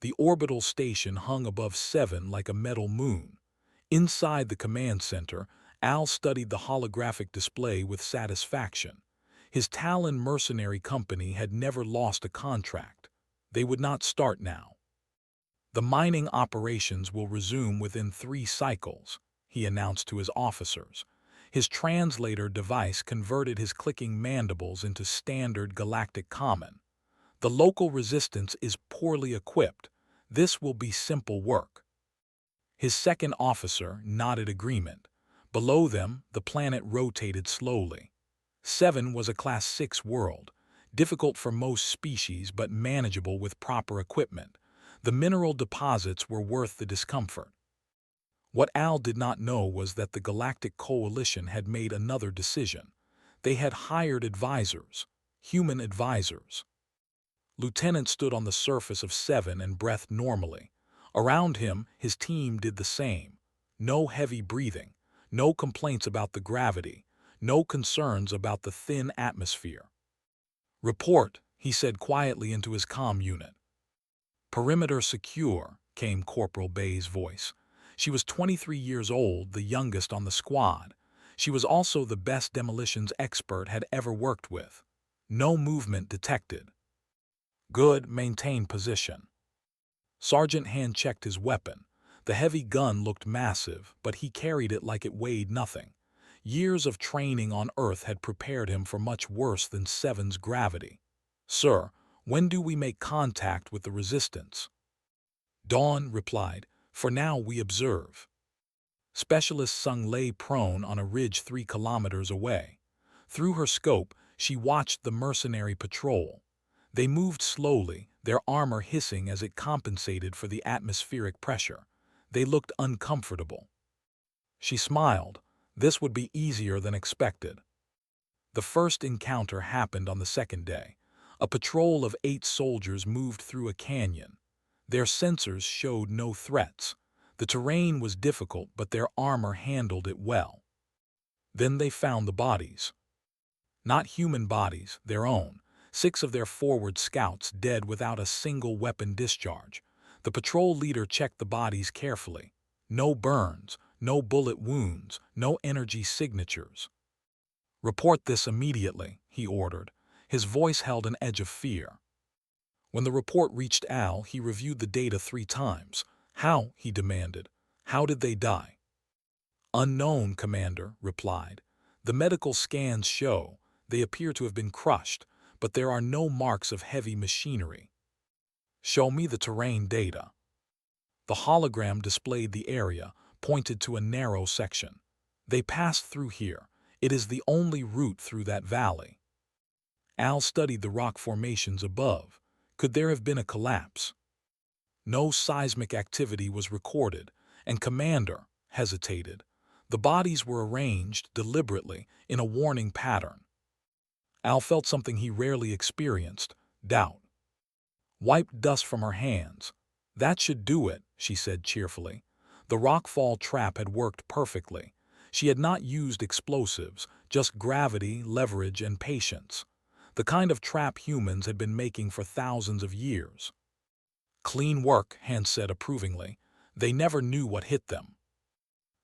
The orbital station hung above 7 like a metal moon. Inside the command center, Al studied the holographic display with satisfaction. His Talon mercenary company had never lost a contract. They would not start now. The mining operations will resume within 3 cycles, he announced to his officers. His translator device converted his clicking mandibles into standard galactic common. The local resistance is poorly equipped. This will be simple work. His second officer nodded agreement. Below them, the planet rotated slowly. 7 was a Class 6 world, difficult for most species but manageable with proper equipment. The mineral deposits were worth the discomfort. What Al did not know was that the Galactic Coalition had made another decision. They had hired advisors, human advisors. Lieutenant stood on the surface of 7 and breathed normally. Around him, his team did the same. No heavy breathing, no complaints about the gravity, no concerns about the thin atmosphere. "Report," he said quietly into his comm unit. "Perimeter secure," came Corporal Bay's voice. She was 23 years old, the youngest on the squad. She was also the best demolitions expert had ever worked with. No movement detected. "Good, maintain position." Sergeant Hand checked his weapon. The heavy gun looked massive, but he carried it like it weighed nothing. Years of training on Earth had prepared him for much worse than 7's gravity. "Sir, when do we make contact with the resistance?" Dawn replied, "For now we observe." Specialist Sung lay prone on a ridge 3 kilometers away. Through her scope, she watched the mercenary patrol. They moved slowly, their armor hissing as it compensated for the atmospheric pressure. They looked uncomfortable. She smiled. This would be easier than expected. The first encounter happened on the second day. A patrol of 8 soldiers moved through a canyon. Their sensors showed no threats. The terrain was difficult, but their armor handled it well. Then they found the bodies. Not human bodies, their own. 6 of their forward scouts dead without a single weapon discharge. The patrol leader checked the bodies carefully. No burns, no bullet wounds, no energy signatures. "Report this immediately," he ordered. His voice held an edge of fear. When the report reached Al, he reviewed the data 3 times. "How?" he demanded. "How did they die?" "Unknown," Commander replied. "The medical scans show they appear to have been crushed, but there are no marks of heavy machinery." "Show me the terrain data." The hologram displayed the area, pointed to a narrow section. "They passed through here. It is the only route through that valley." Al studied the rock formations above. Could there have been a collapse? No seismic activity was recorded, and Commander hesitated. The bodies were arranged deliberately in a warning pattern. Al felt something he rarely experienced, doubt. Wiped dust from her hands. "That should do it," she said cheerfully. The rockfall trap had worked perfectly. She had not used explosives, just gravity, leverage, and patience. The kind of trap humans had been making for thousands of years. "Clean work," Hans said approvingly. "They never knew what hit them."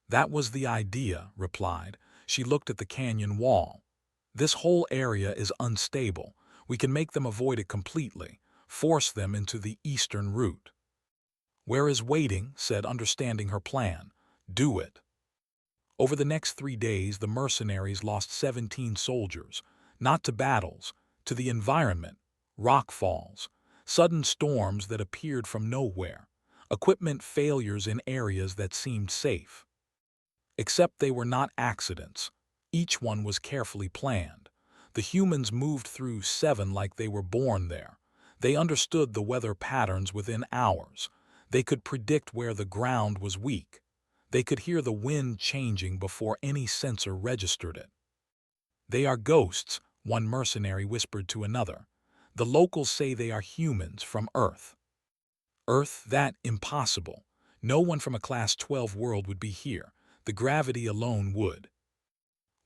"That was the idea," replied. She looked at the canyon wall. "This whole area is unstable. We can make them avoid it completely, force them into the eastern route." "Where is waiting?" said, understanding her plan. "Do it." Over the next 3 days, the mercenaries lost 17 soldiers, not to battles, to the environment, rock falls, sudden storms that appeared from nowhere, equipment failures in areas that seemed safe. Except they were not accidents. Each one was carefully planned. The humans moved through 7 like they were born there. They understood the weather patterns within hours. They could predict where the ground was weak. They could hear the wind changing before any sensor registered it. "They are ghosts," one mercenary whispered to another. "The locals say they are humans from Earth." "Earth? That impossible. No one from a Class 12 world would be here. The gravity alone would."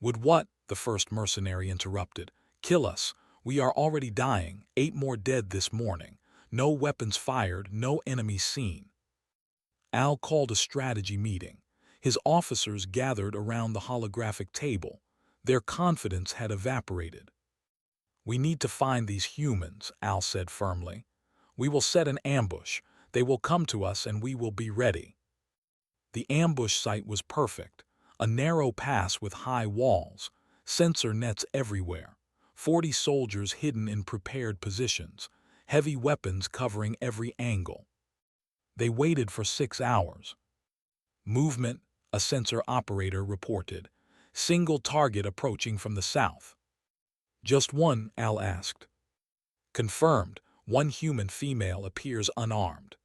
"Would what?" the first mercenary interrupted. "Kill us. We are already dying, 8 more dead this morning. No weapons fired, no enemies seen. Al called a strategy meeting. His officers gathered around the holographic table. Their confidence had evaporated. "We need to find these humans," Al said firmly. "We will set an ambush. They will come to us and we will be ready." The ambush site was perfect. A narrow pass with high walls, sensor nets everywhere, 40 soldiers hidden in prepared positions, heavy weapons covering every angle. They waited for 6 hours. "Movement," a sensor operator reported. "Single target approaching from the south." "Just one?" Al asked. "Confirmed. One human female appears unarmed."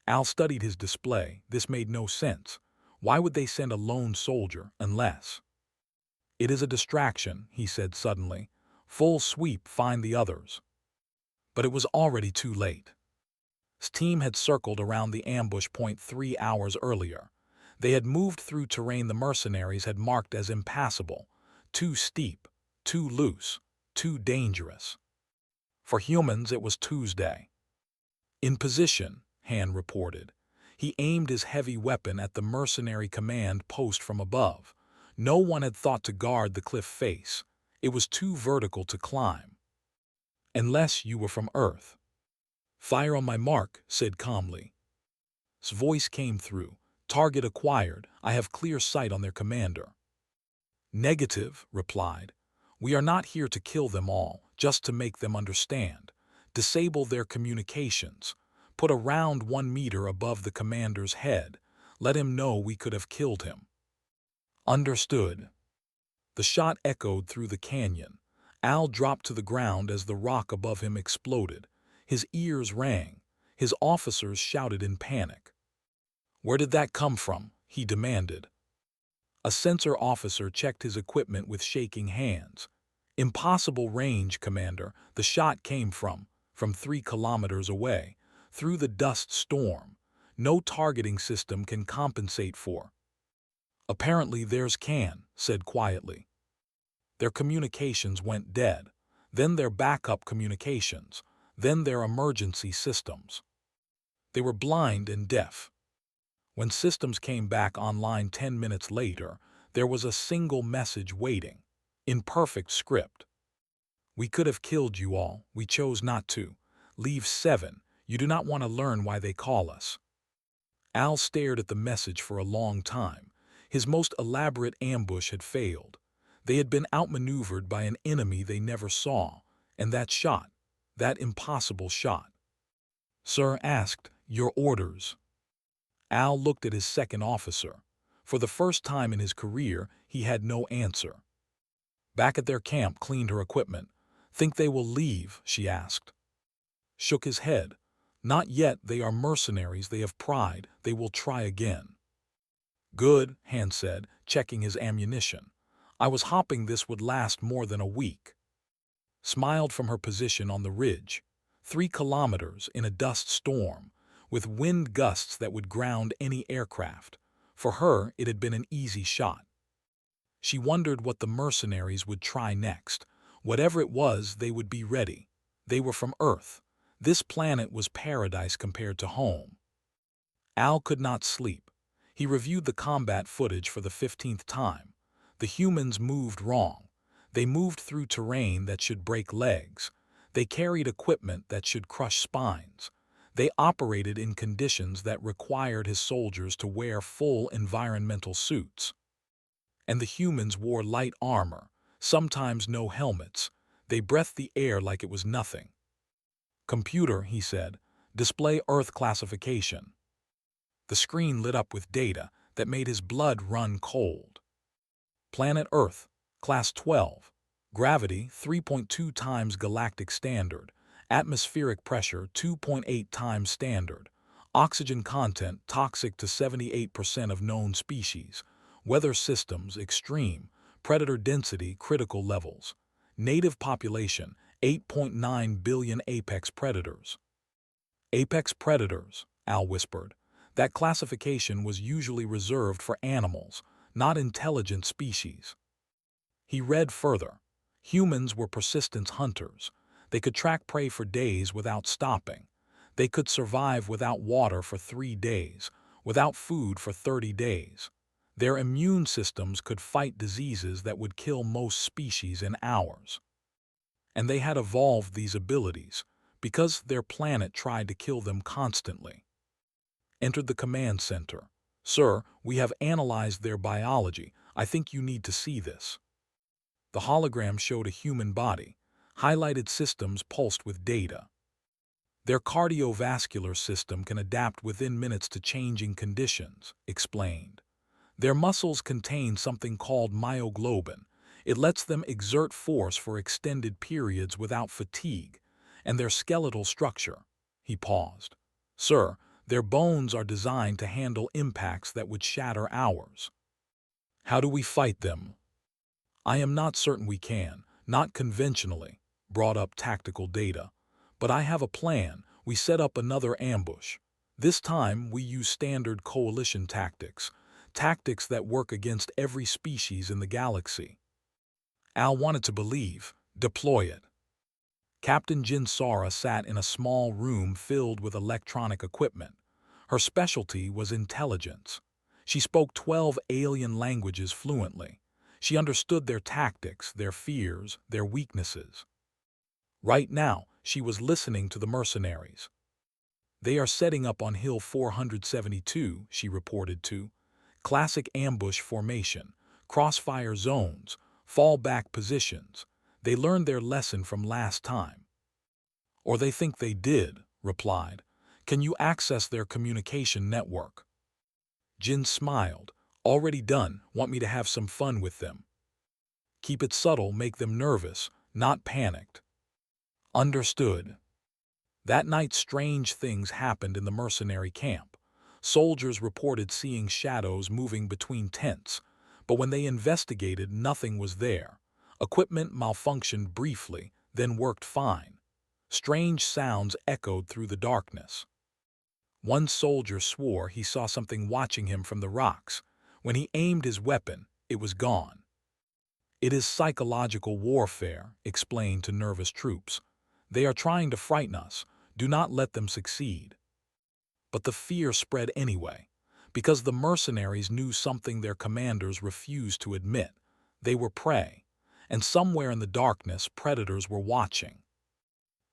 Al studied his display. This made no sense. Why would they send a lone soldier unless... "It is a distraction," he said suddenly. "Full sweep, find the others." But it was already too late. His team had circled around the ambush point 3 hours earlier. They had moved through terrain the mercenaries had marked as impassable, too steep, too loose, too dangerous. For humans, it was Tuesday. "In position," Han reported. He aimed his heavy weapon at the mercenary command post from above. No one had thought to guard the cliff face. It was too vertical to climb. "Unless you were from Earth." "Fire on my mark," said calmly. His voice came through. "Target acquired. I have clear sight on their commander." "Negative," replied. "We are not here to kill them all, just to make them understand. Disable their communications. Put a round 1 meter above the commander's head. Let him know we could have killed him." "Understood." The shot echoed through the canyon. Al dropped to the ground as the rock above him exploded. His ears rang. His officers shouted in panic. "Where did that come from?" he demanded. A sensor officer checked his equipment with shaking hands. "Impossible range, Commander. The shot came from 3 kilometers away, through the dust storm. No targeting system can compensate for." "Apparently theirs can," said quietly. "Their communications went dead, then their backup communications, then their emergency systems. They were blind and deaf." When systems came back online 10 minutes later, there was a single message waiting, in perfect script. "We could have killed you all. We chose not to. Leave 7. You do not want to learn why they call us." Al stared at the message for a long time. His most elaborate ambush had failed. They had been outmaneuvered by an enemy they never saw, and that shot, that impossible shot. "Sir," asked, "your orders?" Al looked at his second officer. For the first time in his career, he had no answer. "Back at their camp, cleaned her equipment. Think they will leave?" she asked. Shook his head. "Not yet. They are mercenaries. They have pride. They will try again." "Good," Han said, checking his ammunition. "I was hoping this would last more than a week." Smiled from her position on the ridge. 3 kilometers in a dust storm, with wind gusts that would ground any aircraft. For her, it had been an easy shot. She wondered what the mercenaries would try next. Whatever it was, they would be ready. They were from Earth. This planet was paradise compared to home. Al could not sleep. He reviewed the combat footage for the 15th time. The humans moved wrong. They moved through terrain that should break legs. They carried equipment that should crush spines. They operated in conditions that required his soldiers to wear full environmental suits. And the humans wore light armor, sometimes no helmets. They breathed the air like it was nothing. "Computer," he said, "display Earth classification." The screen lit up with data that made his blood run cold. Planet Earth, Class 12. Gravity 3.2 times galactic standard. Atmospheric pressure 2.8 times standard. Oxygen content toxic to 78% of known species. Weather systems extreme. Predator density critical levels. Native population 8.9 billion apex predators. "Apex predators," Al whispered. That classification was usually reserved for animals, not intelligent species. He read further. Humans were persistent hunters. They could track prey for days without stopping. They could survive without water for 3 days, without food for 30 days. Their immune systems could fight diseases that would kill most species in hours. And they had evolved these abilities because their planet tried to kill them constantly. Entered the command center. Sir, we have analyzed their biology. I think you need to see this. The hologram showed a human body. Highlighted systems pulsed with data. Their cardiovascular system can adapt within minutes to changing conditions, explained. Their muscles contain something called myoglobin. It lets them exert force for extended periods without fatigue. And their skeletal structure. He paused. Sir, their bones are designed to handle impacts that would shatter ours. How do we fight them? I am not certain we can, not conventionally, brought up tactical data. But I have a plan. We set up another ambush. This time we use standard coalition tactics, tactics that work against every species in the galaxy. Al wanted to believe. Deploy it. Captain Jin Sara sat in a small room filled with electronic equipment. Her specialty was intelligence. She spoke 12 alien languages fluently. She understood their tactics, their fears, their weaknesses. Right now, she was listening to the mercenaries. They are setting up on Hill 472, she reported to. Classic ambush formation, crossfire zones, fallback positions. They learned their lesson from last time. Or they think they did, replied. Can you access their communication network? Jin smiled. Already done. Want me to have some fun with them? Keep it subtle, make them nervous, not panicked. Understood. That night strange things happened in the mercenary camp. Soldiers reported seeing shadows moving between tents, but when they investigated, nothing was there. Equipment malfunctioned briefly, then worked fine. Strange sounds echoed through the darkness. One soldier swore he saw something watching him from the rocks. When he aimed his weapon, it was gone. It is psychological warfare, explained to nervous troops. They are trying to frighten us. Do not let them succeed. But the fear spread anyway, because the mercenaries knew something their commanders refused to admit. They were prey, and somewhere in the darkness predators were watching.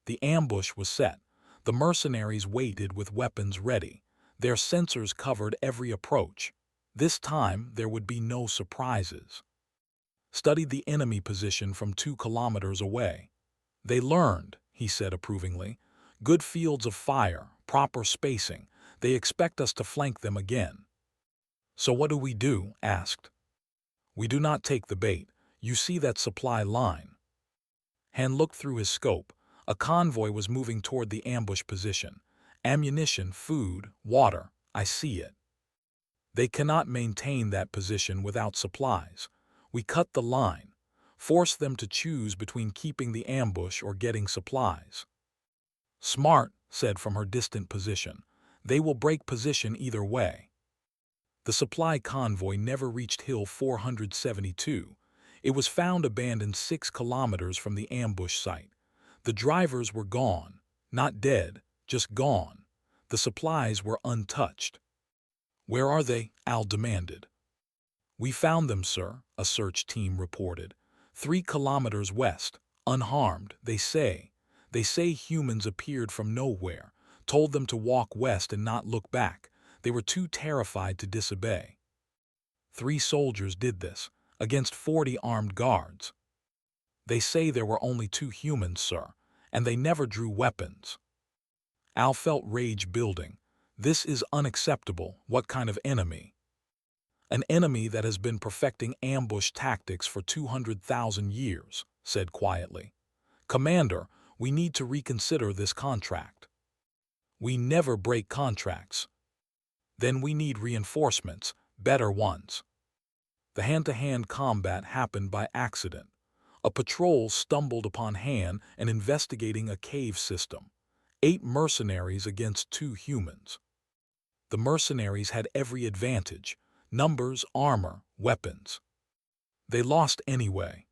The ambush was set. The mercenaries waited with weapons ready. Their sensors covered every approach. This time there would be no surprises. Studied the enemy position from 2 kilometers away. They learned, he said approvingly. Good fields of fire, proper spacing. They expect us to flank them again. So what do we do? Asked. We do not take the bait. You see that supply line. Han looked through his scope. A convoy was moving toward the ambush position. Ammunition, food, water. I see it. They cannot maintain that position without supplies. We cut the line. Force them to choose between keeping the ambush or getting supplies. Smart, said from her distant position. They will break position either way. The supply convoy never reached Hill 472. It was found abandoned 6 kilometers from the ambush site. The drivers were gone, not dead, just gone. The supplies were untouched. Where are they? Al demanded. We found them, sir, a search team reported. 3 kilometers west, unharmed, they say. They say humans appeared from nowhere, told them to walk west and not look back. They were too terrified to disobey. 3 soldiers did this, against 40 armed guards. They say there were only 2 humans, sir, and they never drew weapons. Al felt rage building. This is unacceptable. What kind of enemy? An enemy that has been perfecting ambush tactics for 200,000 years, said quietly. Commander, we need to reconsider this contract. We never break contracts. Then we need reinforcements, better ones. The hand-to-hand combat happened by accident. A patrol stumbled upon Han and investigating a cave system. 8 mercenaries against 2 humans. The mercenaries had every advantage: numbers, armor, weapons. They lost anyway.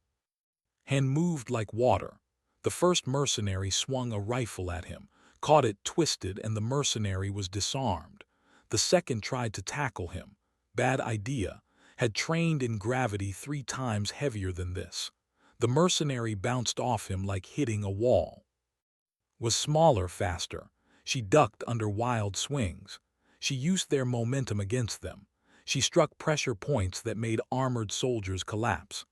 Han moved like water. The first mercenary swung a rifle at him, caught it twisted, and the mercenary was disarmed. The second tried to tackle him. Bad idea. Had trained in gravity 3 times heavier than this. The mercenary bounced off him like hitting a wall. Was smaller, faster. She ducked under wild swings. She used their momentum against them. She struck pressure points that made armored soldiers collapse.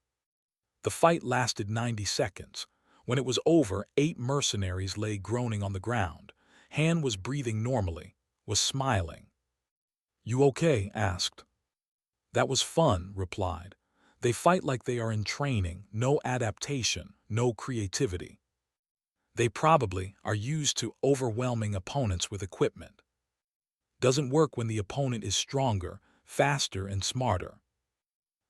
The fight lasted 90 seconds. When it was over, 8 mercenaries lay groaning on the ground. Han was breathing normally, was smiling. "You okay?" asked. "That was fun," replied. "They fight like they are in training, no adaptation, no creativity. They probably are used to overwhelming opponents with equipment. Doesn't work when the opponent is stronger, faster, and smarter."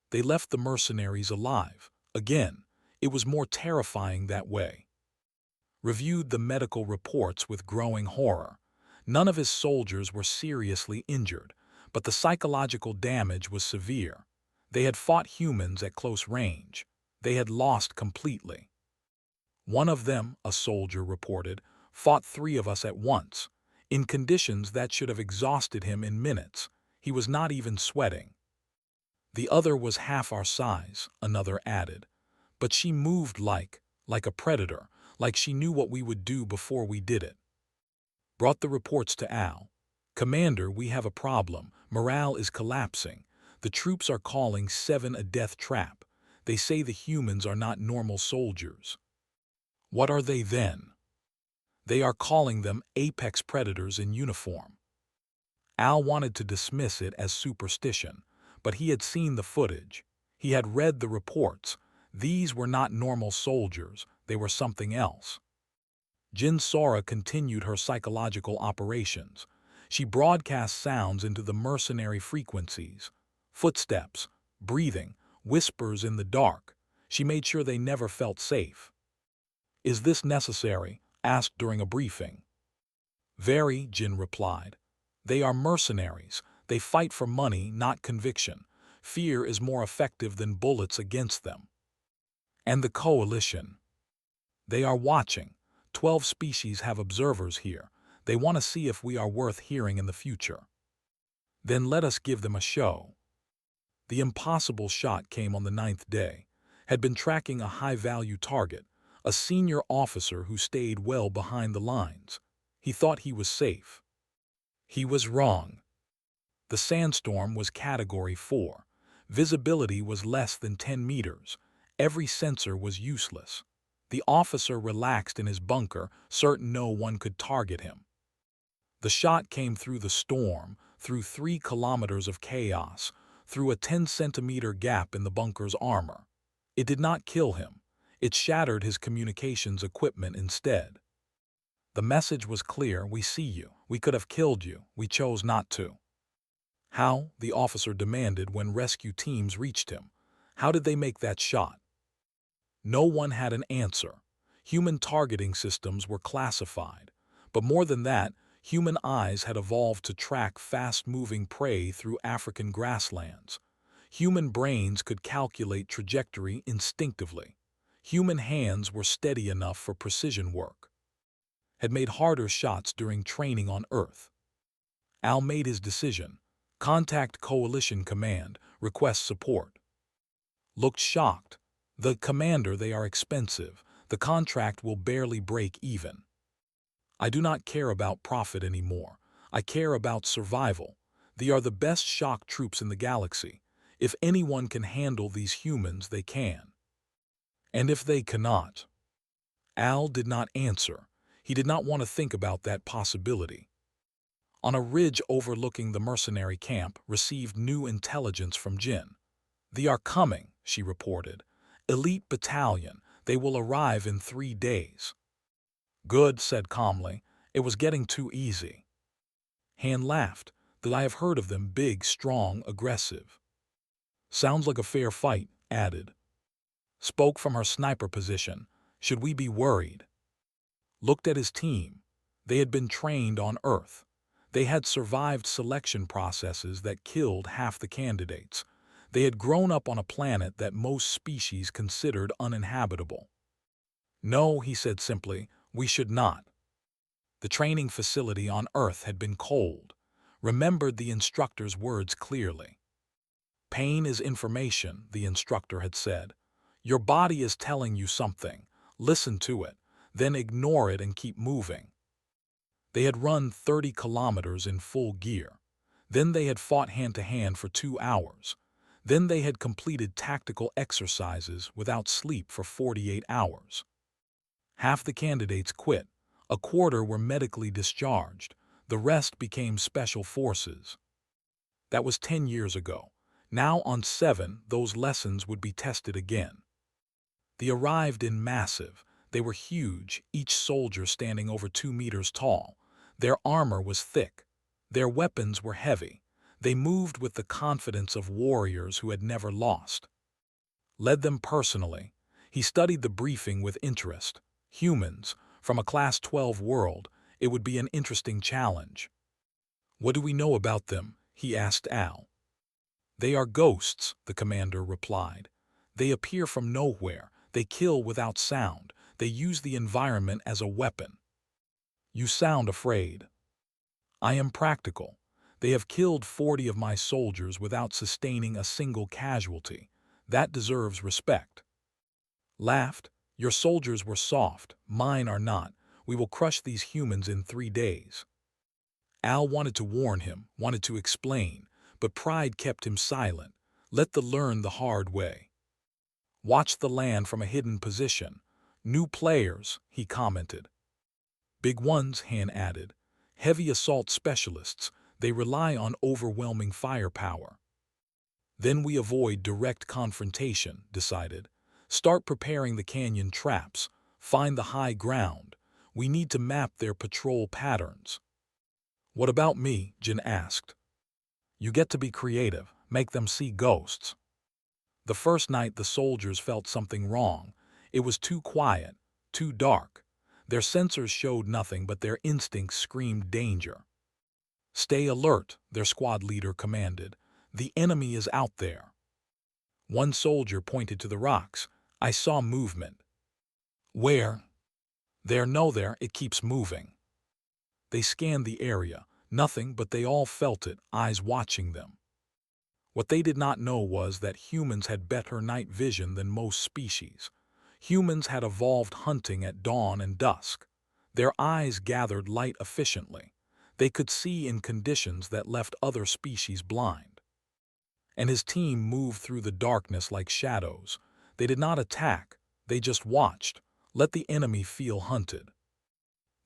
They left the mercenaries alive. Again, it was more terrifying that way. Reviewed the medical reports with growing horror. None of his soldiers were seriously injured, but the psychological damage was severe. They had fought humans at close range. They had lost completely. "One of them," a soldier reported, "fought 3 of us at once, in conditions that should have exhausted him in minutes. He was not even sweating. The other was half our size," another added. "But she moved like a predator, like she knew what we would do before we did it." Brought the reports to Al. "Commander, we have a problem. Morale is collapsing. The troops are calling 7 a death trap. They say the humans are not normal soldiers." "What are they then?" "They are calling them apex predators in uniform." Al wanted to dismiss it as superstition, but he had seen the footage. He had read the reports. These were not normal soldiers. They were something else. Jin Sora continued her psychological operations. She broadcast sounds into the mercenary frequencies. Footsteps, breathing, whispers in the dark. She made sure they never felt safe. "Is this necessary?" asked during a briefing. "Very," Jin replied. "They are mercenaries. They fight for money, not conviction. Fear is more effective than bullets against them." "And the coalition?" "They are watching. 12 species have observers here. They want to see if we are worth hearing in the future." "Then let us give them a show." The impossible shot came on the 9th day. Had been tracking a high-value target, a senior officer who stayed well behind the lines. He thought he was safe. He was wrong. The sandstorm was Category 4. Visibility was less than 10 meters. Every sensor was useless. The officer relaxed in his bunker, certain no one could target him. The shot came through the storm, through 3 kilometers of chaos, through a 10-centimeter gap in the bunker's armor. It did not kill him. It shattered his communications equipment instead. The message was clear: "We see you. We could have killed you. We chose not to." "How?" the officer demanded when rescue teams reached him. "How did they make that shot?" No one had an answer. Human targeting systems were classified. But more than that, human eyes had evolved to track fast-moving prey through African grasslands. Human brains could calculate trajectory instinctively. Human hands were steady enough for precision work. Had made harder shots during training on Earth. Al made his decision. Contact Coalition Command, request support. Looked shocked. "The commander, they are expensive. The contract will barely break even." "I do not care about profit anymore. I care about survival. They are the best shock troops in the galaxy. If anyone can handle these humans, they can. And if they cannot?" Al did not answer. He did not want to think about that possibility. On a ridge overlooking the mercenary camp, received new intelligence from Jin. "They are coming," she reported. "Elite battalion. They will arrive in 3 days." "Good," said calmly. "It was getting too easy." Han laughed. "That I have heard of them, big, strong, aggressive." "Sounds like a fair fight," added. Spoke from her sniper position. "Should we be worried?" Looked at his team. They had been trained on Earth. They had survived selection processes that killed half the candidates. They had grown up on a planet that most species considered uninhabitable. "No," he said simply, "we should not." The training facility on Earth had been cold, remembered the instructor's words clearly. Pain is information, the instructor had said. Your body is telling you something. Listen to it, then ignore it and keep moving. They had run 30 kilometers in full gear. Then they had fought hand-to-hand for 2 hours. Then they had completed tactical exercises without sleep for 48 hours. Half the candidates quit. A quarter were medically discharged. The rest became special forces. That was 10 years ago. Now on 7, those lessons would be tested again. They arrived in massive. They were huge, each soldier standing over 2 meters tall. Their armor was thick. Their weapons were heavy. They moved with the confidence of warriors who had never lost. Led them personally. He studied the briefing with interest. Humans, from a Class 12 world, it would be an interesting challenge. What do we know about them? He asked Al. They are ghosts, the commander replied. They appear from nowhere. They kill without sound. They use the environment as a weapon. You sound afraid. I am practical. They have killed 40 of my soldiers without sustaining a single casualty. That deserves respect. Laughed. Your soldiers were soft. Mine are not. We will crush these humans in 3 days. Al wanted to warn him, wanted to explain, but pride kept him silent. Let them learn the hard way. Watch the land from a hidden position. New players, he commented. Big ones, Han added. Heavy assault specialists. They rely on overwhelming firepower. Then we avoid direct confrontation, decided. Start preparing the canyon traps. Find the high ground. We need to map their patrol patterns. What about me? Jin asked. You get to be creative. Make them see ghosts. The first night the soldiers felt something wrong. It was too quiet, too dark. Their sensors showed nothing, but their instincts screamed danger. Stay alert, their squad leader commanded. The enemy is out there. One soldier pointed to the rocks. I saw movement. Where? There, no there, it keeps moving. They scanned the area. Nothing, but they all felt it, eyes watching them. What they did not know was that humans had better night vision than most species. Humans had evolved hunting at dawn and dusk. Their eyes gathered light efficiently. They could see in conditions that left other species blind. And his team moved through the darkness like shadows. They did not attack, they just watched, let the enemy feel hunted.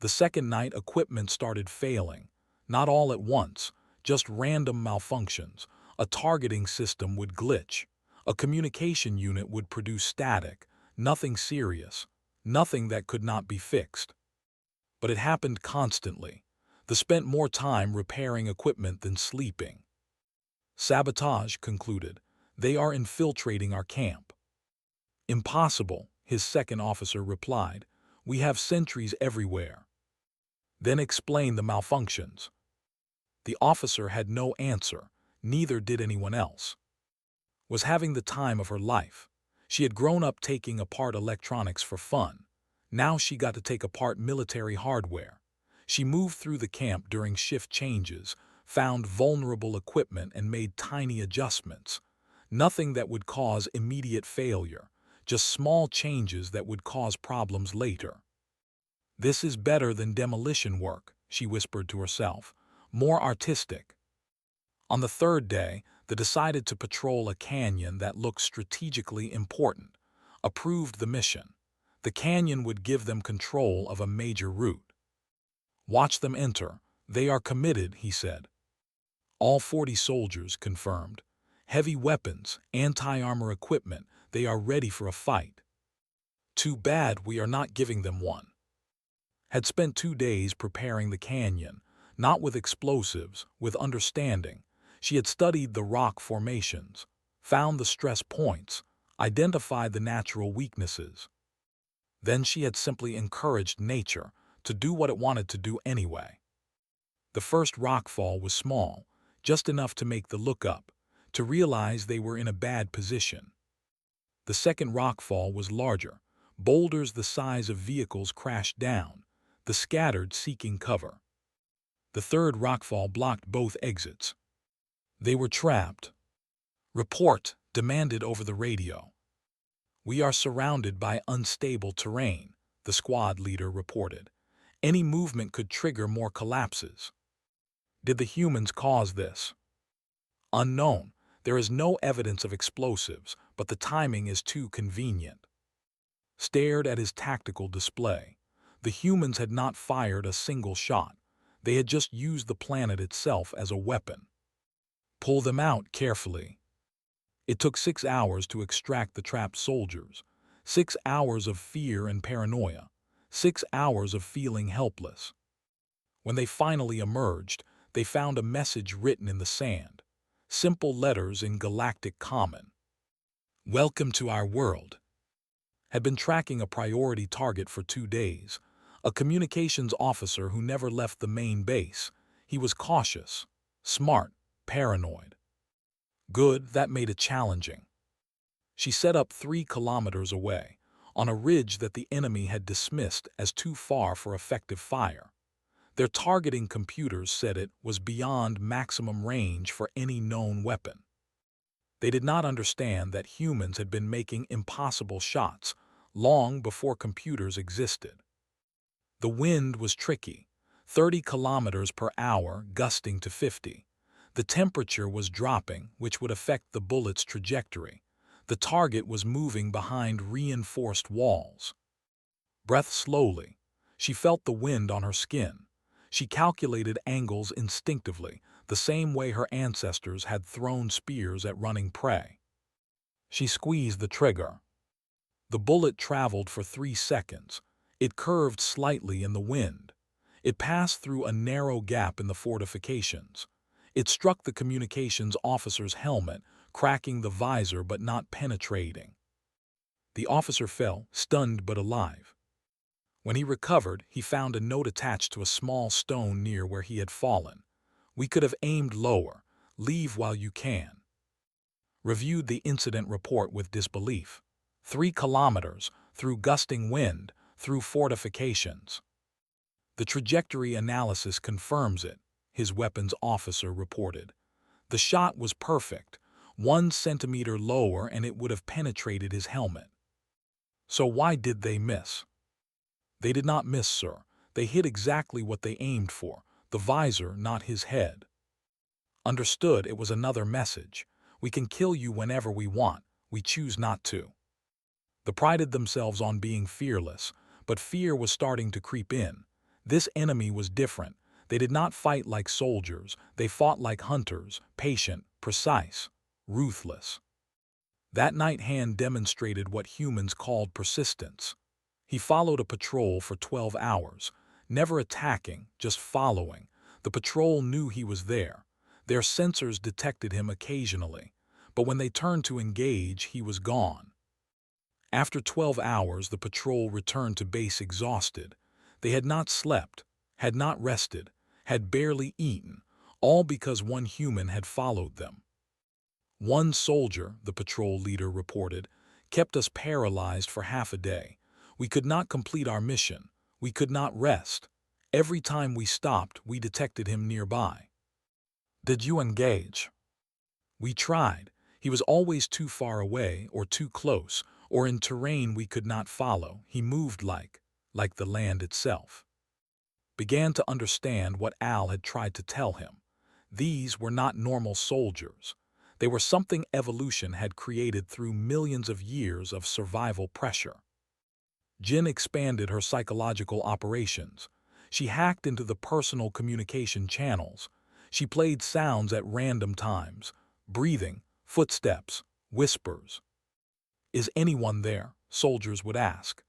The second night, equipment started failing. Not all at once, just random malfunctions. A targeting system would glitch. A communication unit would produce static. Nothing serious. Nothing that could not be fixed. But it happened constantly. They spent more time repairing equipment than sleeping. Sabotage, concluded. They are infiltrating our camp. Impossible, his second officer replied. We have sentries everywhere. Then explain the malfunctions. The officer had no answer. Neither did anyone else. Was having the time of her life. She had grown up taking apart electronics for fun. Now she got to take apart military hardware. She moved through the camp during shift changes, found vulnerable equipment and made tiny adjustments. Nothing that would cause immediate failure, just small changes that would cause problems later. This is better than demolition work, she whispered to herself. More artistic. On the third day, they decided to patrol a canyon that looked strategically important. Approved the mission. The canyon would give them control of a major route. Watch them enter. They are committed, he said. All 40 soldiers confirmed. Heavy weapons, anti-armor equipment, they are ready for a fight. Too bad we are not giving them one. Had spent 2 days preparing the canyon, not with explosives, with understanding. She had studied the rock formations, found the stress points, identified the natural weaknesses. Then she had simply encouraged nature to do what it wanted to do anyway. The first rockfall was small, just enough to make the look up, to realize they were in a bad position. The second rockfall was larger. Boulders the size of vehicles crashed down. the scattered seeking cover. The third rockfall blocked both exits. They were trapped. "Report," demanded over the radio. "We are surrounded by unstable terrain," the squad leader reported. "Any movement could trigger more collapses." Did the humans cause this? Unknown. There is no evidence of explosives, but the timing is too convenient. Stared at his tactical display. The humans had not fired a single shot. They had just used the planet itself as a weapon. Pull them out carefully. It took 6 hours to extract the trapped soldiers. 6 hours of fear and paranoia. 6 hours of feeling helpless. When they finally emerged, they found a message written in the sand. Simple letters in Galactic Common. "Welcome to our world." Had been tracking a priority target for 2 days. A communications officer who never left the main base. He was cautious, smart, paranoid. Good, that made it challenging. She set up 3 kilometers away, on a ridge that the enemy had dismissed as too far for effective fire. Their targeting computers said it was beyond maximum range for any known weapon. They did not understand that humans had been making impossible shots long before computers existed. The wind was tricky, 30 kilometers per hour gusting to 50. The temperature was dropping, which would affect the bullet's trajectory. The target was moving behind reinforced walls. Breath slowly. She felt the wind on her skin. She calculated angles instinctively, the same way her ancestors had thrown spears at running prey. She squeezed the trigger. The bullet traveled for 3 seconds. It curved slightly in the wind. It passed through a narrow gap in the fortifications. It struck the communications officer's helmet, cracking the visor but not penetrating. The officer fell, stunned but alive. When he recovered, he found a note attached to a small stone near where he had fallen. "We could have aimed lower. Leave while you can." Reviewed the incident report with disbelief. 3 kilometers, through gusting wind, through fortifications. "The trajectory analysis confirms it," his weapons officer reported. "The shot was perfect. 1 centimeter lower and it would have penetrated his helmet." So why did they miss? "They did not miss, sir. They hit exactly what they aimed for, the visor, not his head." Understood. It was another message. "We can kill you whenever we want. We choose not to." They prided themselves on being fearless, but fear was starting to creep in. This enemy was different. They did not fight like soldiers. They fought like hunters, patient, precise, ruthless. That night Hand demonstrated what humans called persistence. He followed a patrol for 12 hours, never attacking, just following. The patrol knew he was there. Their sensors detected him occasionally, but when they turned to engage, he was gone. After 12 hours, the patrol returned to base exhausted. They had not slept, had not rested, had barely eaten, all because one human had followed them. "One soldier," the patrol leader reported, "kept us paralyzed for half a day. We could not complete our mission. We could not rest. Every time we stopped, we detected him nearby." "Did you engage?" "We tried. He was always too far away, or too close, or in terrain we could not follow. He moved like the land itself." Began to understand what Al had tried to tell him. These were not normal soldiers. They were something evolution had created through millions of years of survival pressure. Jin expanded her psychological operations. She hacked into the personal communication channels. She played sounds at random times, breathing, footsteps, whispers. "Is anyone there?" soldiers would ask.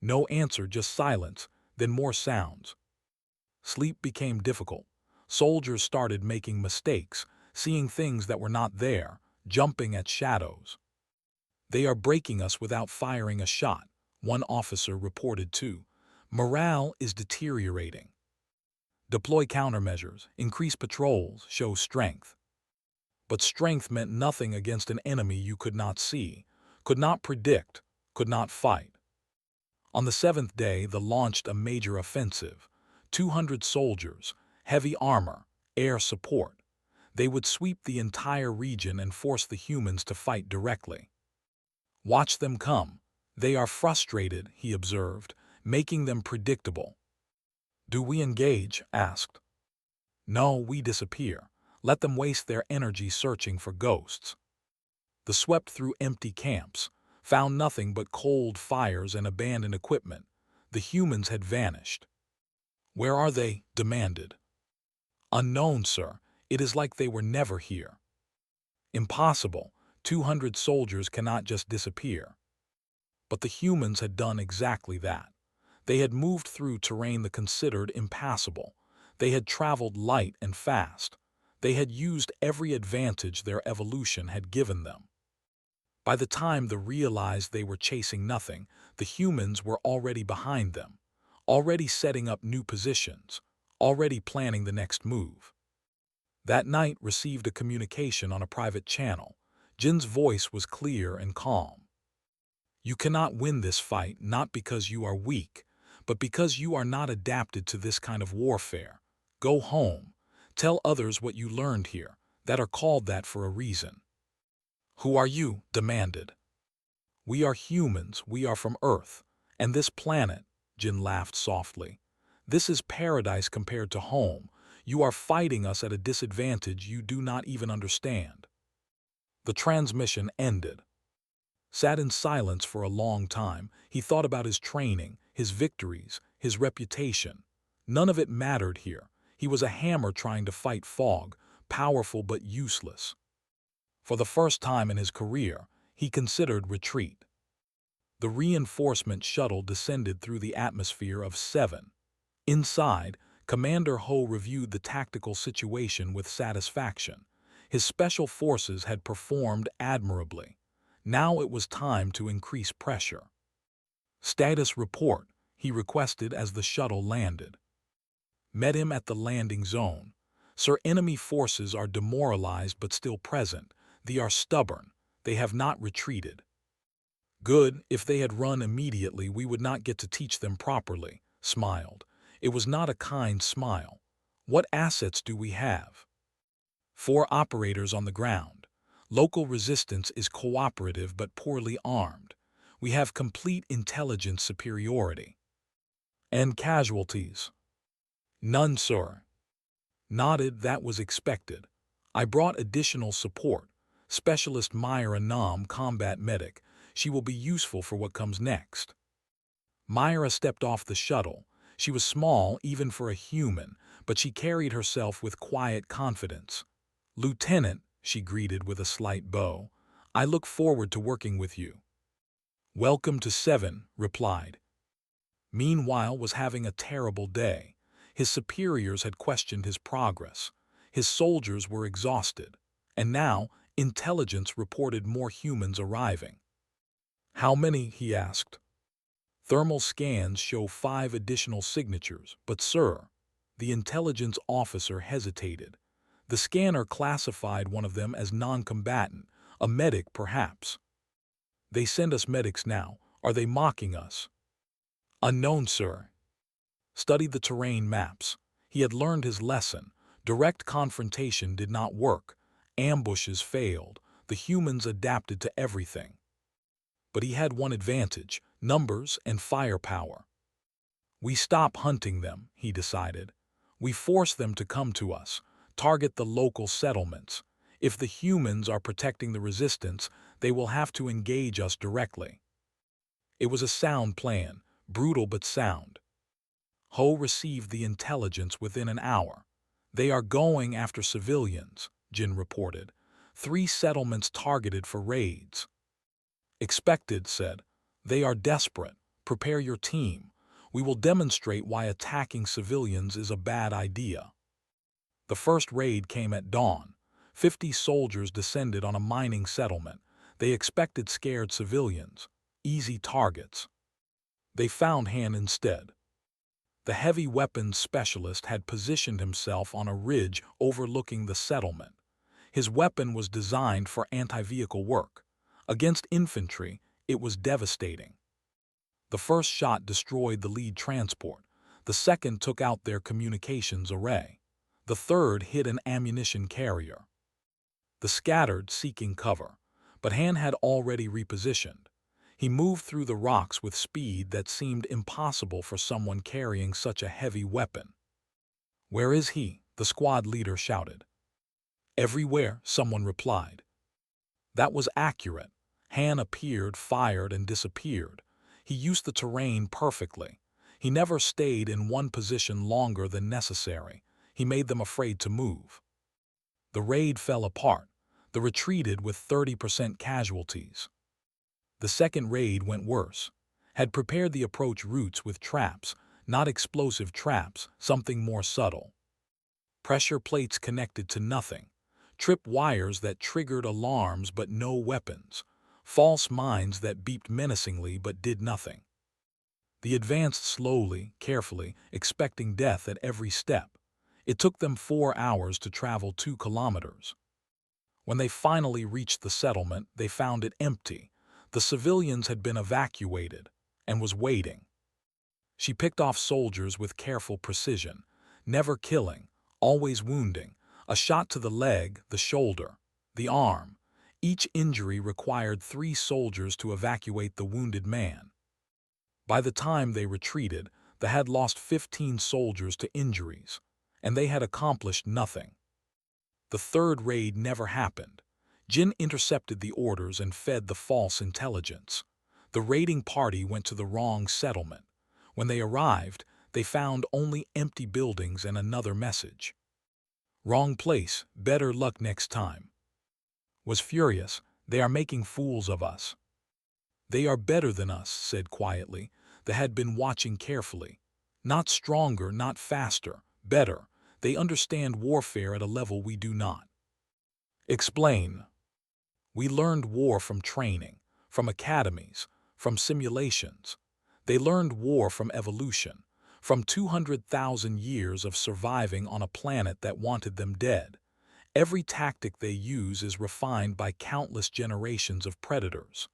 No answer, just silence, then more sounds. Sleep became difficult. Soldiers started making mistakes, seeing things that were not there, jumping at shadows. "They are breaking us without firing a shot," one officer reported too. "Morale is deteriorating. Deploy countermeasures, increase patrols, show strength." But strength meant nothing against an enemy you could not see, could not predict, could not fight. On the seventh day, they launched a major offensive. 200 soldiers, heavy armor, air support. They would sweep the entire region and force the humans to fight directly. Watch them come. They are frustrated, he observed, making them predictable. Do we engage? Asked. No, we disappear. Let them waste their energy searching for ghosts. They swept through empty camps, found nothing but cold fires and abandoned equipment. The humans had vanished. Where are they? Demanded. Unknown, sir. It is like they were never here. Impossible. 200 soldiers cannot just disappear. But the humans had done exactly that. They had moved through terrain they considered impassable. They had traveled light and fast. They had used every advantage their evolution had given them. By the time they realized they were chasing nothing, the humans were already behind them, already setting up new positions, already planning the next move. That night received a communication on a private channel. Jin's voice was clear and calm. You cannot win this fight not because you are weak, but because you are not adapted to this kind of warfare. Go home. Tell others what you learned here, that are called that for a reason. Who are you? Demanded. We are humans, we are from Earth, and this planet, Jin laughed softly. This is paradise compared to home. You are fighting us at a disadvantage you do not even understand. The transmission ended. Sat in silence for a long time, he thought about his training, his victories, his reputation. None of it mattered here. He was a hammer trying to fight fog, powerful but useless. For the first time in his career, he considered retreat. The reinforcement shuttle descended through the atmosphere of 7. Inside, Commander Ho reviewed the tactical situation with satisfaction. His special forces had performed admirably. Now it was time to increase pressure. Status report, he requested as the shuttle landed. Met him at the landing zone. Sir, enemy forces are demoralized but still present. They are stubborn. They have not retreated. Good, if they had run immediately we would not get to teach them properly, smiled. It was not a kind smile. What assets do we have? 4 operators on the ground. Local resistance is cooperative but poorly armed. We have complete intelligence superiority. And casualties? None, sir. Nodded, that was expected. I brought additional support. Specialist Myra Nam, combat medic. She will be useful for what comes next. Myra stepped off the shuttle. She was small even for a human, but she carried herself with quiet confidence. Lieutenant, she greeted with a slight bow, I look forward to working with you. Welcome to 7, replied. Meanwhile was having a terrible day. His superiors had questioned his progress. His soldiers were exhausted. And now, intelligence reported more humans arriving. How many? He asked. Thermal scans show 5 additional signatures, but sir, the intelligence officer hesitated. The scanner classified one of them as non-combatant, a medic perhaps. They send us medics now. Are they mocking us? Unknown, sir. Studied the terrain maps. He had learned his lesson. Direct confrontation did not work. Ambushes failed. The humans adapted to everything. But he had one advantage, numbers and firepower. We stop hunting them, he decided. We force them to come to us, target the local settlements. If the humans are protecting the resistance, they will have to engage us directly. It was a sound plan, brutal but sound. Ho received the intelligence within an hour. They are going after civilians, Jin reported. 3 settlements targeted for raids. Expected, said. They are desperate. Prepare your team. We will demonstrate why attacking civilians is a bad idea. The first raid came at dawn. 50 soldiers descended on a mining settlement. They expected scared civilians, easy targets. They found Han instead. The heavy weapons specialist had positioned himself on a ridge overlooking the settlement. His weapon was designed for anti-vehicle work. Against infantry, it was devastating. The first shot destroyed the lead transport. The second took out their communications array. The third hit an ammunition carrier. The scattered, seeking cover, but Han had already repositioned. He moved through the rocks with speed that seemed impossible for someone carrying such a heavy weapon. "Where is he?" the squad leader shouted. "Everywhere," someone replied. That was accurate. Han appeared, fired, and disappeared. He used the terrain perfectly. He never stayed in one position longer than necessary. He made them afraid to move. The raid fell apart. They retreated with 30% casualties. The second raid went worse. Had prepared the approach routes with traps, not explosive traps, something more subtle. Pressure plates connected to nothing. Trip wires that triggered alarms but no weapons. False mines that beeped menacingly but did nothing. They advanced slowly, carefully, expecting death at every step. It took them 4 hours to travel 2 kilometers. When they finally reached the settlement, they found it empty. The civilians had been evacuated and was waiting. She picked off soldiers with careful precision, never killing, always wounding. A shot to the leg, the shoulder, the arm. Each injury required 3 soldiers to evacuate the wounded man. By the time they retreated, they had lost 15 soldiers to injuries, and they had accomplished nothing. The third raid never happened. Jin intercepted the orders and fed the false intelligence. The raiding party went to the wrong settlement. When they arrived, they found only empty buildings and another message. "Wrong place, better luck next time." Was furious. "They are making fools of us." "They are better than us," said quietly. They had been watching carefully. "Not stronger, not faster, better. They understand warfare at a level we do not." "Explain." "We learned war from training, from academies, from simulations. They learned war from evolution, from 200,000 years of surviving on a planet that wanted them dead. Every tactic they use is refined by countless generations of predators."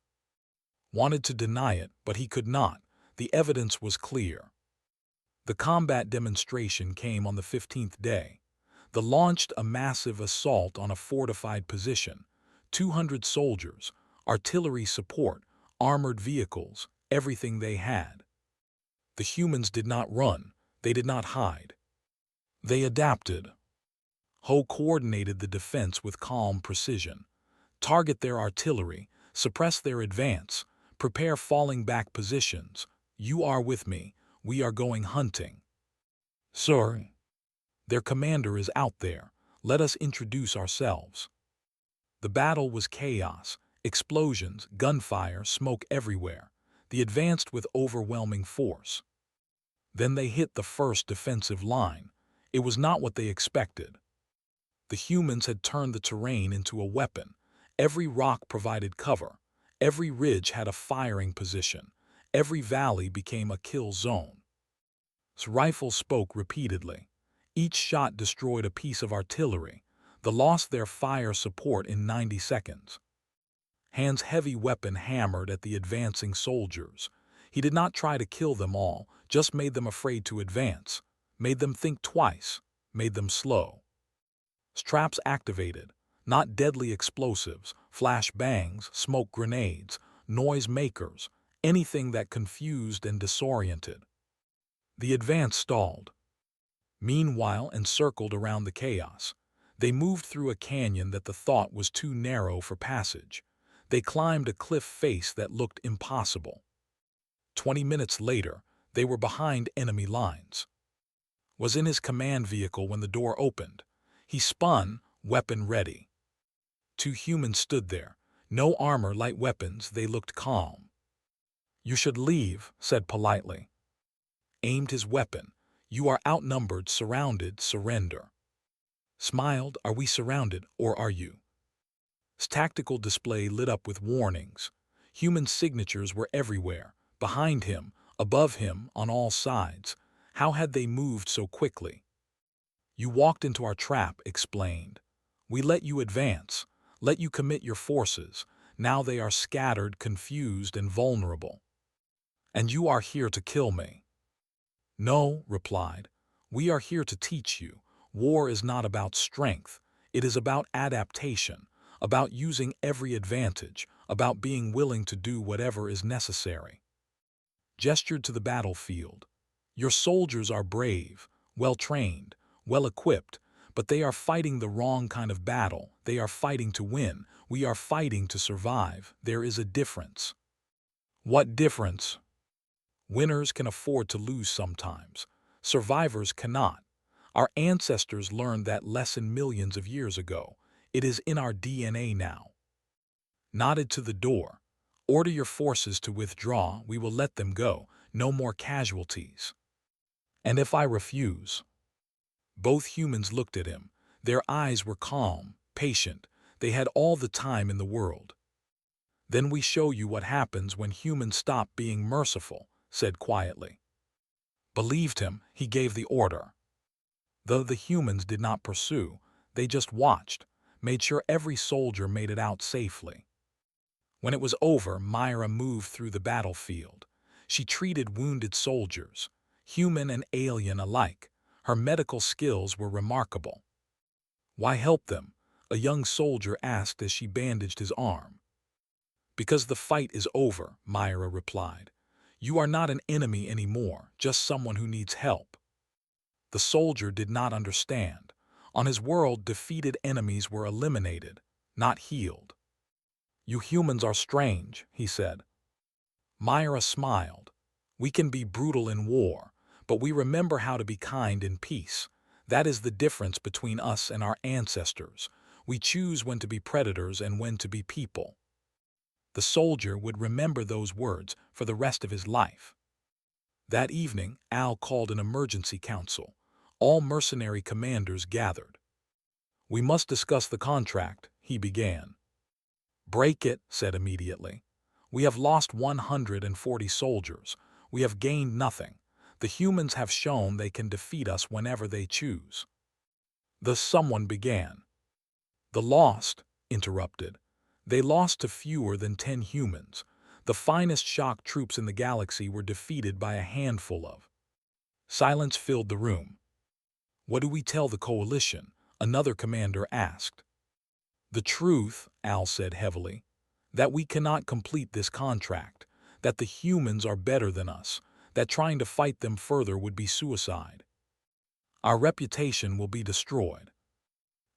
Wanted to deny it, but he could not. The evidence was clear. The combat demonstration came on the 15th day. They launched a massive assault on a fortified position. 200 soldiers, artillery support, armored vehicles, everything they had. The humans did not run. They did not hide. They adapted. Ho coordinated the defense with calm precision. Target their artillery, suppress their advance, prepare falling back positions. "You are with me. We are going hunting." "Sir." "Their commander is out there. Let us introduce ourselves." The battle was chaos, explosions, gunfire, smoke everywhere. They advanced with overwhelming force. Then they hit the first defensive line. It was not what they expected. The humans had turned the terrain into a weapon. Every rock provided cover. Every ridge had a firing position. Every valley became a kill zone. His rifle spoke repeatedly. Each shot destroyed a piece of artillery. They lost their fire support in 90 seconds. Han's heavy weapon hammered at the advancing soldiers. He did not try to kill them all, just made them afraid to advance, made them think twice, made them slow. Traps activated, not deadly explosives, flash bangs, smoke grenades, noise makers, anything that confused and disoriented. The advance stalled. Meanwhile, encircled around the chaos, they moved through a canyon that the thought was too narrow for passage. They climbed a cliff face that looked impossible. 20 minutes later, they were behind enemy lines. Was in his command vehicle when the door opened. He spun, weapon ready. 2 humans stood there. No armor, light weapons, they looked calm. "You should leave," said politely. Aimed his weapon. "You are outnumbered, surrounded, surrender." Smiled. "Are we surrounded, or are you?" His tactical display lit up with warnings. Human signatures were everywhere, behind him, above him, on all sides. How had they moved so quickly? "You walked into our trap," explained. "We let you advance, let you commit your forces. Now they are scattered, confused, and vulnerable." And you are here to kill me." "No," replied. "We are here to teach you. War is not about strength. It is about adaptation, about using every advantage, about being willing to do whatever is necessary." Gestured to the battlefield. "Your soldiers are brave, well-trained, well-equipped, but they are fighting the wrong kind of battle. They are fighting to win. We are fighting to survive. There is a difference." "What difference?" "Winners can afford to lose sometimes. Survivors cannot. Our ancestors learned that lesson millions of years ago. It is in our DNA now." Nodded to the door. "Order your forces to withdraw. We will let them go. No more casualties." "And if I refuse?" Both humans looked at him. Their eyes were calm, patient. They had all the time in the world. "Then we show you what happens when humans stop being merciful," said quietly. Believed him, he gave the order. Though the humans did not pursue, they just watched, made sure every soldier made it out safely. When it was over, Myra moved through the battlefield. She treated wounded soldiers, human and alien alike. Her medical skills were remarkable. "Why help them?" a young soldier asked as she bandaged his arm. "Because the fight is over," Myra replied. "You are not an enemy anymore, just someone who needs help." The soldier did not understand. On his world, defeated enemies were eliminated, not healed. "You humans are strange," he said. Myra smiled. "We can be brutal in war, but we remember how to be kind in peace. That is the difference between us and our ancestors. We choose when to be predators and when to be people." The soldier would remember those words for the rest of his life. That evening, Al called an emergency council. All mercenary commanders gathered. "We must discuss the contract," he began. "Break it," said immediately. "We have lost 140 soldiers. We have gained nothing. The humans have shown they can defeat us whenever they choose." Thus someone began. "The lost," interrupted. "They lost to fewer than 10 humans. The finest shock troops in the galaxy were defeated by a handful of." Silence filled the room. "What do we tell the coalition?" another commander asked. "The truth," Al said heavily, "that we cannot complete this contract, that the humans are better than us, that trying to fight them further would be suicide. Our reputation will be destroyed.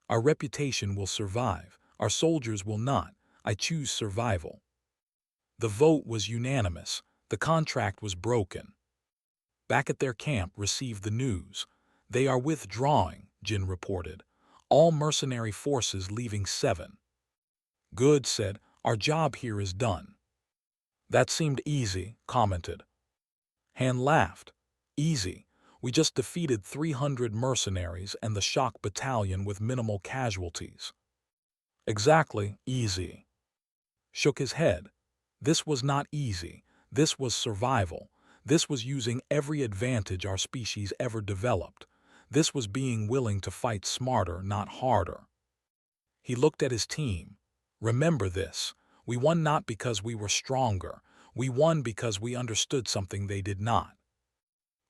Our reputation will survive. Our soldiers will not. I choose survival." The vote was unanimous. The contract was broken. Back at their camp received the news. "They are withdrawing," Jin reported. "All mercenary forces leaving 7. "Good," said. "Our job here is done." "That seemed easy," commented. Han laughed. "Easy. We just defeated 300 mercenaries and the shock battalion with minimal casualties." "Exactly, easy." Shook his head. "This was not easy. This was survival. This was using every advantage our species ever developed. This was being willing to fight smarter, not harder." He looked at his team. "Remember this. We won not because we were stronger. We won because we understood something they did not."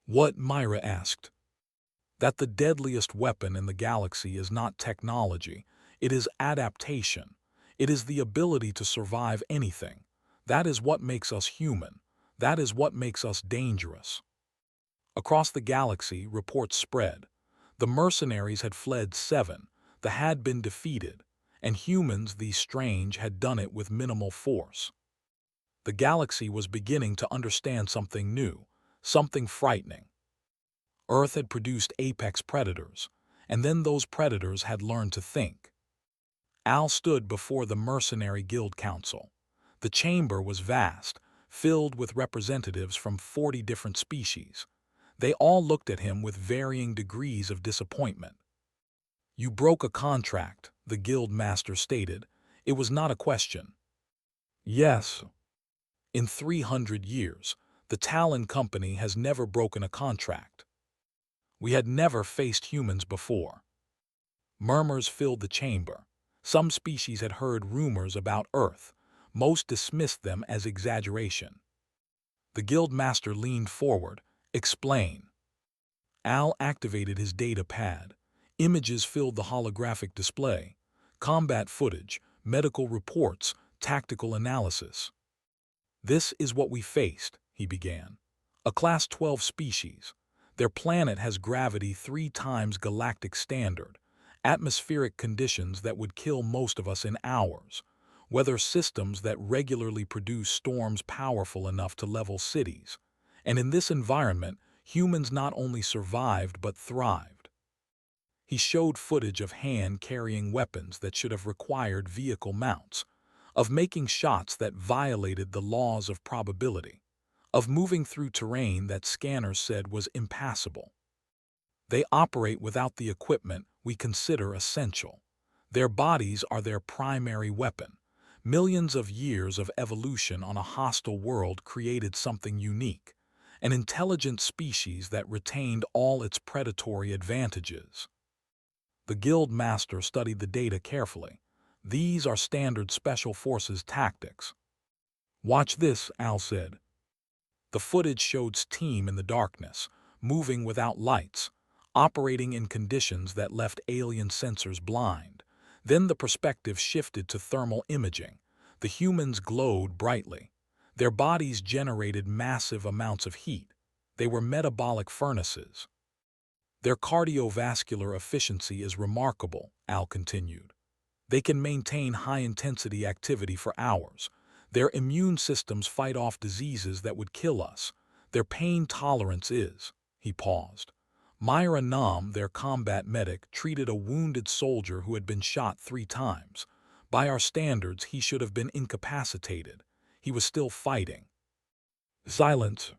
"What?" Myra asked. "That the deadliest weapon in the galaxy is not technology. It is adaptation. It is the ability to survive anything. That is what makes us human. That is what makes us dangerous." Across the galaxy, reports spread. The mercenaries had fled 7, the had been defeated, and humans, these strange, had done it with minimal force. The galaxy was beginning to understand something new, something frightening. Earth had produced apex predators, and then those predators had learned to think. Al stood before the Mercenary Guild Council. The chamber was vast, filled with representatives from 40 different species. They all looked at him with varying degrees of disappointment. "You broke a contract," the guild master stated. "It was not a question." "Yes. In 300 years, the Talon Company has never broken a contract. We had never faced humans before." Murmurs filled the chamber. Some species had heard rumors about Earth. Most dismissed them as exaggeration. The guild master leaned forward. Explain. Al activated his data pad. Images filled the holographic display. Combat footage, medical reports, tactical analysis. This is what we faced, he began. A Class 12 species. Their planet has gravity 3 times galactic standard, atmospheric conditions that would kill most of us in hours, weather systems that regularly produce storms powerful enough to level cities. And in this environment, humans not only survived but thrived. He showed footage of hand-carrying weapons that should have required vehicle mounts, of making shots that violated the laws of probability, of moving through terrain that scanners said was impassable. They operate without the equipment we consider essential. Their bodies are their primary weapon. Millions of years of evolution on a hostile world created something unique, an intelligent species that retained all its predatory advantages. The guild master studied the data carefully. These are standard Special Forces tactics. Watch this, Al said. The footage showed team in the darkness, moving without lights, operating in conditions that left alien sensors blind. Then the perspective shifted to thermal imaging. The humans glowed brightly. Their bodies generated massive amounts of heat. They were metabolic furnaces. Their cardiovascular efficiency is remarkable, Al continued. They can maintain high-intensity activity for hours. Their immune systems fight off diseases that would kill us. Their pain tolerance is, he paused. Myra Nam, their combat medic, treated a wounded soldier who had been shot 3 times. By our standards, he should have been incapacitated. He was still fighting. Silence.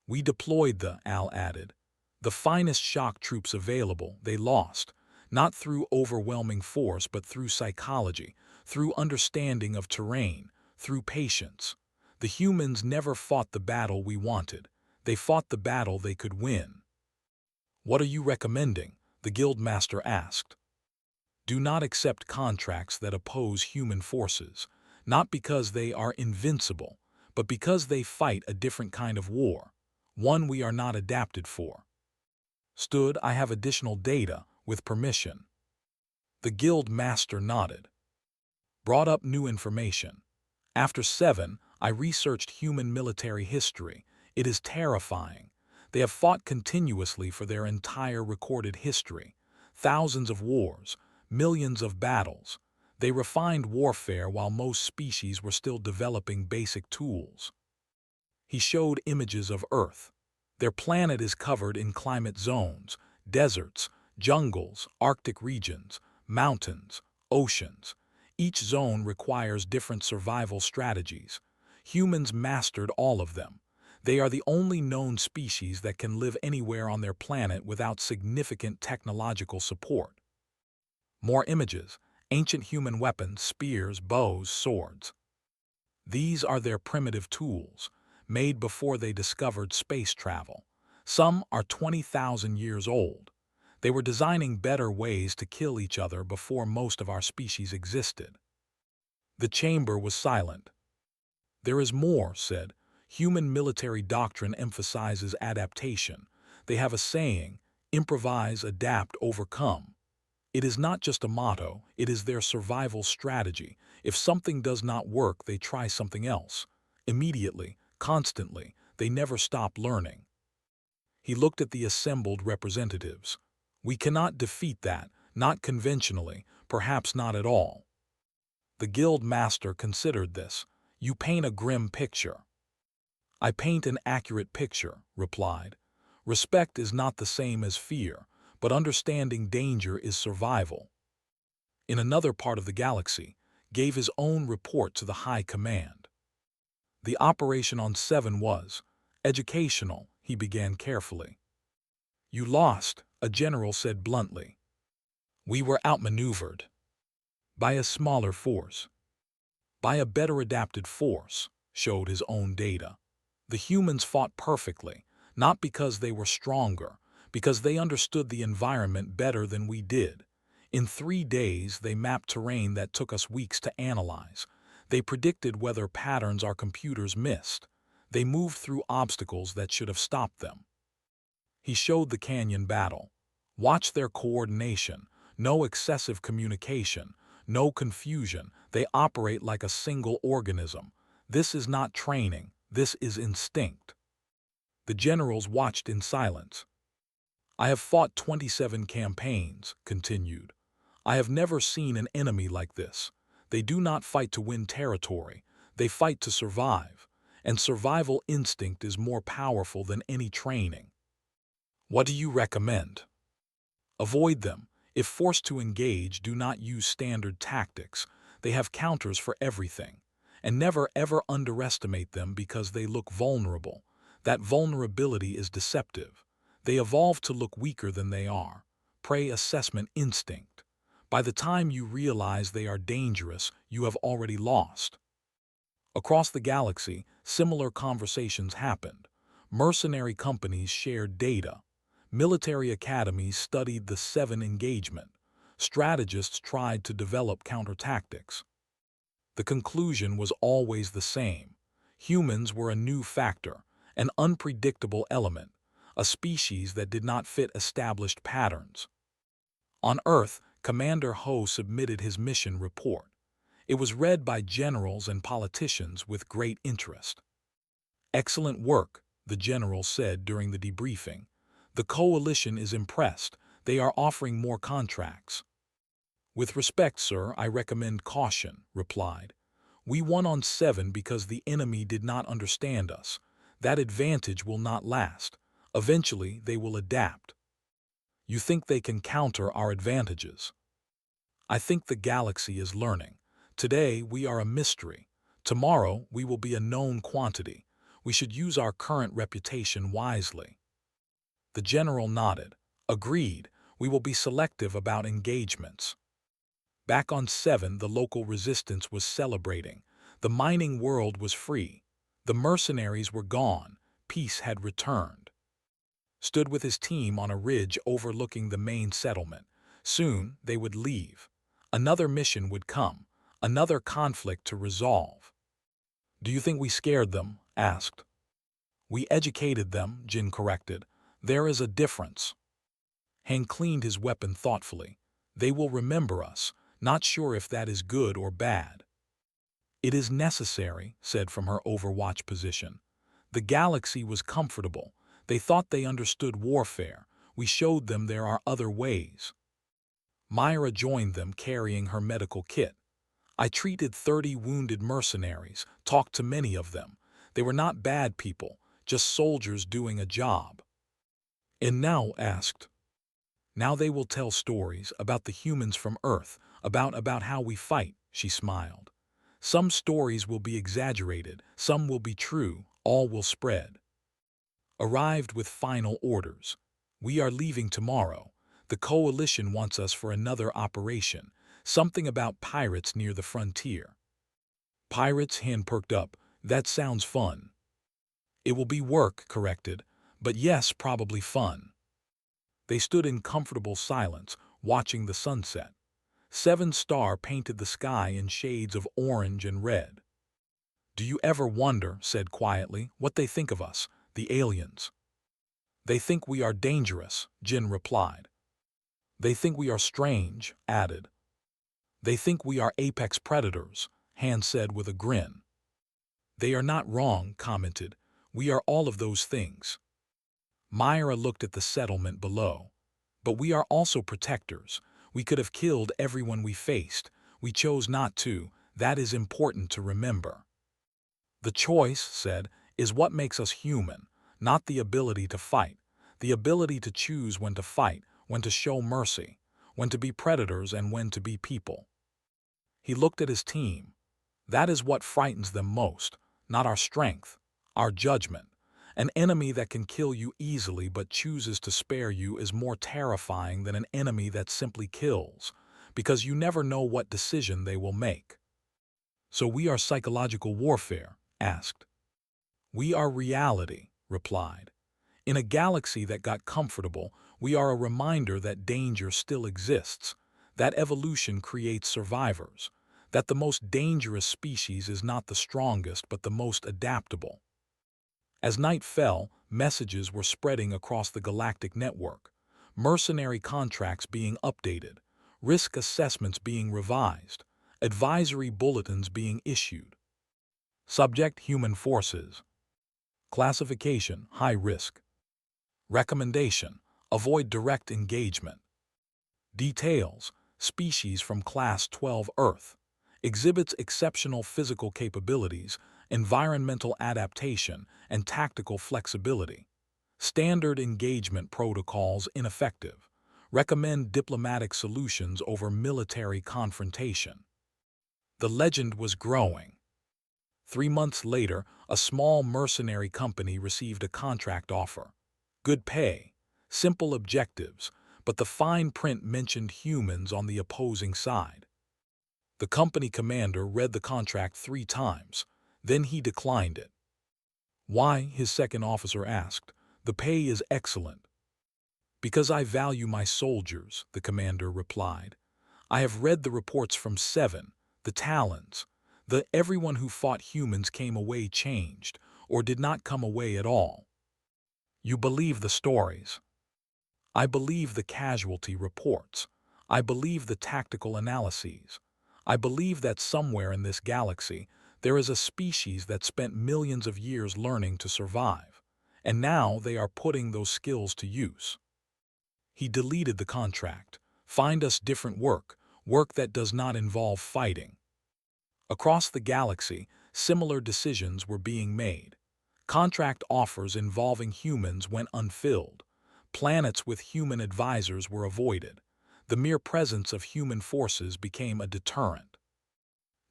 We deployed Al added. The finest shock troops available, they lost. Not through overwhelming force, but through psychology, through understanding of terrain, through patience. The humans never fought the battle we wanted. They fought the battle they could win. What are you recommending? The guildmaster asked. Do not accept contracts that oppose human forces, not because they are invincible, but because they fight a different kind of war, one we are not adapted for. I have additional data, with permission. The guild master nodded. Brought up new information. After 7, I researched human military history. It is terrifying. They have fought continuously for their entire recorded history. Thousands of wars, millions of battles. They refined warfare while most species were still developing basic tools. He showed images of Earth. Their planet is covered in climate zones, deserts, jungles, Arctic regions, mountains, oceans. Each zone requires different survival strategies. Humans mastered all of them. They are the only known species that can live anywhere on their planet without significant technological support. More images, ancient human weapons, spears, bows, swords. These are their primitive tools, made before they discovered space travel. Some are 20,000 years old. They were designing better ways to kill each other before most of our species existed. The chamber was silent. There is more, said. Human military doctrine emphasizes adaptation. They have a saying, improvise, adapt, overcome. It is not just a motto, it is their survival strategy. If something does not work, they try something else. Immediately, constantly, they never stop learning. He looked at the assembled representatives. We cannot defeat that, not conventionally, perhaps not at all. The guild master considered this. You paint a grim picture. I paint an accurate picture, replied. Respect is not the same as fear, but understanding danger is survival. In another part of the galaxy, gave his own report to the High Command. The operation on 7 was educational, he began carefully. You lost, a general said bluntly. We were outmaneuvered. By a smaller force. By a better adapted force, showed his own data. The humans fought perfectly, not because they were stronger, because they understood the environment better than we did. In 3 days, they mapped terrain that took us weeks to analyze. They predicted weather patterns our computers missed. They moved through obstacles that should have stopped them. He showed the canyon battle. Watch their coordination. No excessive communication. No confusion. They operate like a single organism. This is not training. This is instinct. The generals watched in silence. I have fought 27 campaigns, continued. I have never seen an enemy like this. They do not fight to win territory. They fight to survive. And survival instinct is more powerful than any training. What do you recommend? Avoid them. If forced to engage, do not use standard tactics. They have counters for everything. And never ever underestimate them because they look vulnerable. That vulnerability is deceptive. They evolve to look weaker than they are. Prey assessment instinct. By the time you realize they are dangerous, you have already lost. Across the galaxy, similar conversations happened. Mercenary companies shared data. Military academies studied the seven engagement. Strategists tried to develop countertactics. The conclusion was always the same. Humans were a new factor, an unpredictable element, a species that did not fit established patterns. On Earth, Commander Ho submitted his mission report. It was read by generals and politicians with great interest. Excellent work, the general said during the debriefing. The coalition is impressed. They are offering more contracts. With respect, sir, I recommend caution, replied. We won on 7 because the enemy did not understand us. That advantage will not last. Eventually, they will adapt. You think they can counter our advantages? I think the galaxy is learning. Today, we are a mystery. Tomorrow, we will be a known quantity. We should use our current reputation wisely. The general nodded. Agreed, we will be selective about engagements. Back on 7, the local resistance was celebrating. The mining world was free. The mercenaries were gone. Peace had returned. Stood with his team on a ridge overlooking the main settlement. Soon, they would leave. Another mission would come. Another conflict to resolve. Do you think we scared them? Asked. We educated them, Jin corrected. There is a difference. Hang cleaned his weapon thoughtfully. They will remember us, not sure if that is good or bad. It is necessary, said from her overwatch position. The galaxy was comfortable. They thought they understood warfare. We showed them there are other ways. Myra joined them carrying her medical kit. I treated 30 wounded mercenaries, talked to many of them. They were not bad people, just soldiers doing a job. And now, asked. Now they will tell stories about the humans from Earth, about how we fight, she smiled. Some stories will be exaggerated, some will be true, all will spread. Arrived with final orders. We are leaving tomorrow. The coalition wants us for another operation, something about pirates near the frontier. Pirates, hand perked up. That sounds fun. It will be work, corrected, but yes, probably fun. They stood in comfortable silence, watching the sunset. 7 Star painted the sky in shades of orange and red. Do you ever wonder, said quietly, what they think of us, the aliens? They think we are dangerous, Jin replied. They think we are strange, added. They think we are apex predators, Han said with a grin. They are not wrong, commented. We are all of those things. Myra looked at the settlement below. But we are also protectors. We could have killed everyone we faced. We chose not to. That is important to remember. The choice, said, is what makes us human, not the ability to fight. The ability to choose when to fight, when to show mercy, when to be predators and when to be people. He looked at his team. That is what frightens them most, not our strength, our judgment. An enemy that can kill you easily but chooses to spare you is more terrifying than an enemy that simply kills, because you never know what decision they will make. So we are psychological warfare, asked. We are reality, replied. In a galaxy that got comfortable, we are a reminder that danger still exists, that evolution creates survivors, that the most dangerous species is not the strongest but the most adaptable. As night fell, messages were spreading across the galactic network, mercenary contracts being updated, risk assessments being revised, advisory bulletins being issued. Subject: human forces. Classification: high risk. Recommendation: avoid direct engagement. Details: species from Class 12 Earth. Exhibits exceptional physical capabilities, environmental adaptation, and tactical flexibility. Standard engagement protocols ineffective. Recommend diplomatic solutions over military confrontation. The legend was growing. 3 months later, a small mercenary company received a contract offer. Good pay, simple objectives, but the fine print mentioned humans on the opposing side. The company commander read the contract 3 times, then he declined it. Why? His second officer asked. The pay is excellent. Because I value my soldiers, the commander replied. I have read the reports from Seven, the Talons. Everyone who fought humans came away changed, or did not come away at all. You believe the stories. I believe the casualty reports. I believe the tactical analyses. I believe that somewhere in this galaxy, there is a species that spent millions of years learning to survive, and now they are putting those skills to use. He deleted the contract. Find us different work, work that does not involve fighting. Across the galaxy, similar decisions were being made. Contract offers involving humans went unfilled. Planets with human advisors were avoided. The mere presence of human forces became a deterrent.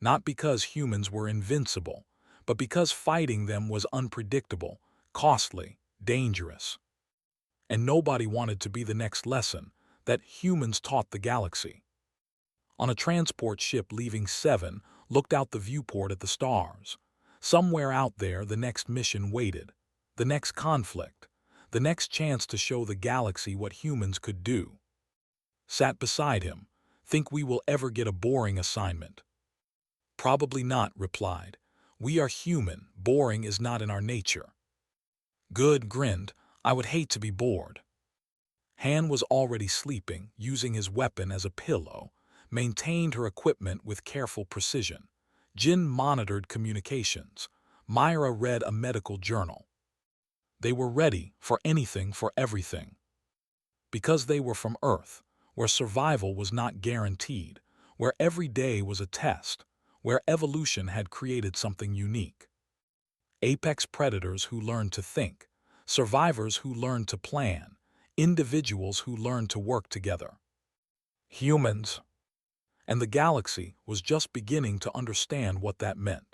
Not because humans were invincible, but because fighting them was unpredictable, costly, dangerous. And nobody wanted to be the next lesson that humans taught the galaxy. On a transport ship leaving Seven, looked out the viewport at the stars. Somewhere out there, the next mission waited, the next conflict, the next chance to show the galaxy what humans could do. Sat beside him. Think we will ever get a boring assignment? Probably not, replied. We are human. Boring is not in our nature. Good grinned. I would hate to be bored. Han was already sleeping, using his weapon as a pillow, maintained her equipment with careful precision. Jin monitored communications. Myra read a medical journal. They were ready for anything, for everything. Because they were from Earth, where survival was not guaranteed, where every day was a test, where evolution had created something unique. Apex predators who learned to think, survivors who learned to plan, individuals who learned to work together. Humans. And the galaxy was just beginning to understand what that meant.